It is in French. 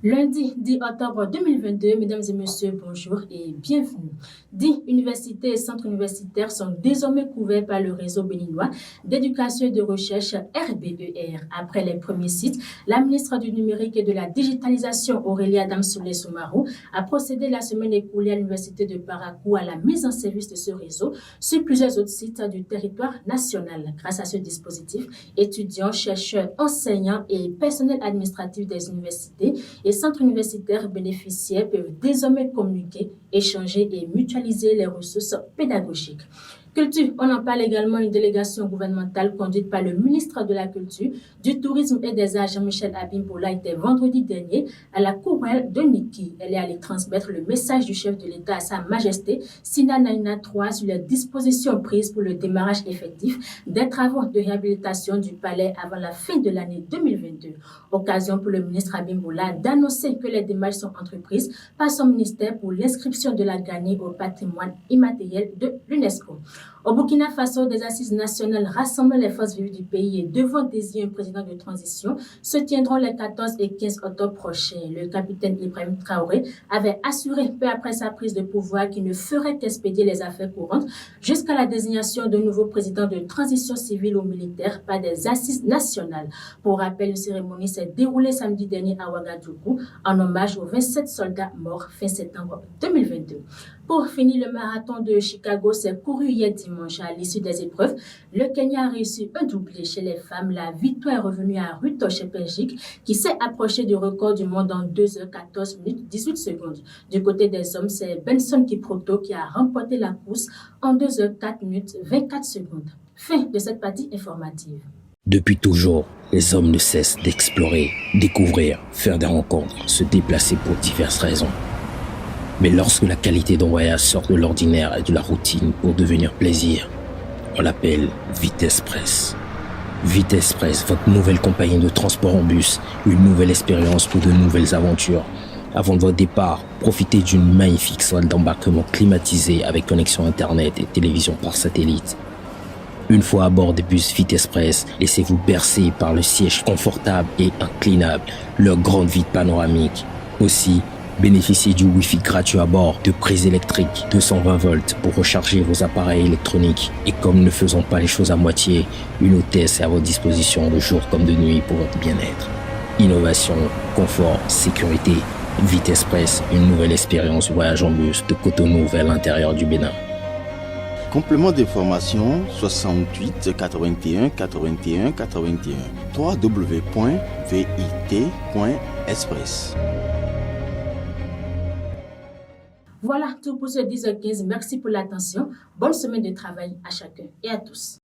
Lundi 10 octobre 2022, mesdames et messieurs, bonjour et bienvenue. 10 universités et centres universitaires sont désormais couverts par le réseau béninois d'éducation et de recherche RBER. Après les premiers sites, la ministre du Numérique et de la Digitalisation, Aurélie Adamsoulé-Soumarou, a procédé la semaine écoulée à l'université de Parakou à la mise en service de ce réseau sur plusieurs autres sites du territoire national. Grâce à ce dispositif, étudiants, chercheurs, enseignants et personnel administratif des universités et centres universitaires bénéficiaires peuvent désormais communiquer, échanger et mutualiser les ressources pédagogiques. Culture, on en parle également. Une délégation gouvernementale conduite par le ministre de la Culture, du Tourisme et des Arts, Jean-Michel Abimboula, était vendredi dernier à la Courelle de Niki. Elle est allée transmettre le message du chef de l'État à Sa Majesté Sina Naina III sur les dispositions prises pour le démarrage effectif des travaux de réhabilitation du palais avant la fin de l'année 2022. Occasion pour le ministre Abimboula d'annoncer que les démarches sont entreprises par son ministère pour l'inscription de la Gani au patrimoine immatériel de l'UNESCO. Au Burkina Faso, des assises nationales rassemblant les forces vives du pays et devant désigner un président de transition se tiendront les 14 et 15 octobre prochains. Le capitaine Ibrahim Traoré avait assuré peu après sa prise de pouvoir qu'il ne ferait qu'expédier les affaires courantes jusqu'à la désignation d'un nouveau président de transition civile ou militaire par des assises nationales. Pour rappel, une cérémonie s'est déroulée samedi dernier à Ouagadougou en hommage aux 27 soldats morts fin septembre 2022. Pour finir, le marathon de Chicago s'est couru hier dimanche. À l'issue des épreuves, le Kenya a réussi un doublé chez les femmes. La victoire est revenue à Ruth Chepelgic qui s'est approché du record du monde en 2h14 minutes 18 secondes. Du côté des hommes, c'est Benson Kipruto qui a remporté la course en 2h4 minutes 24 secondes. Fin de cette partie informative. Depuis toujours, les hommes ne cessent d'explorer, découvrir, faire des rencontres, se déplacer pour diverses raisons. Mais lorsque la qualité d'un voyage sort de l'ordinaire et de la routine pour devenir plaisir, on l'appelle Vitesse Press. Vitesse Press, votre nouvelle compagnie de transport en bus, une nouvelle expérience pour de nouvelles aventures. Avant de votre départ, profitez d'une magnifique salle d'embarquement climatisée avec connexion Internet et télévision par satellite. Une fois à bord des bus Vitesse Press, laissez-vous bercer par le siège confortable et inclinable, leur grande vitre panoramique. Aussi, bénéficiez du Wi-Fi gratuit à bord, de prises électriques 220 volts pour recharger vos appareils électroniques. Et comme ne faisons pas les choses à moitié, une hôtesse est à votre disposition de jour comme de nuit pour votre bien-être. Innovation, confort, sécurité, Vitesse Press, une nouvelle expérience voyage en bus de Cotonou vers l'intérieur du Bénin. Complément d'information 68 81 81 81 www.vit.express. Voilà tout pour ce 10h15. Merci pour l'attention. Bonne semaine de travail à chacun et à tous.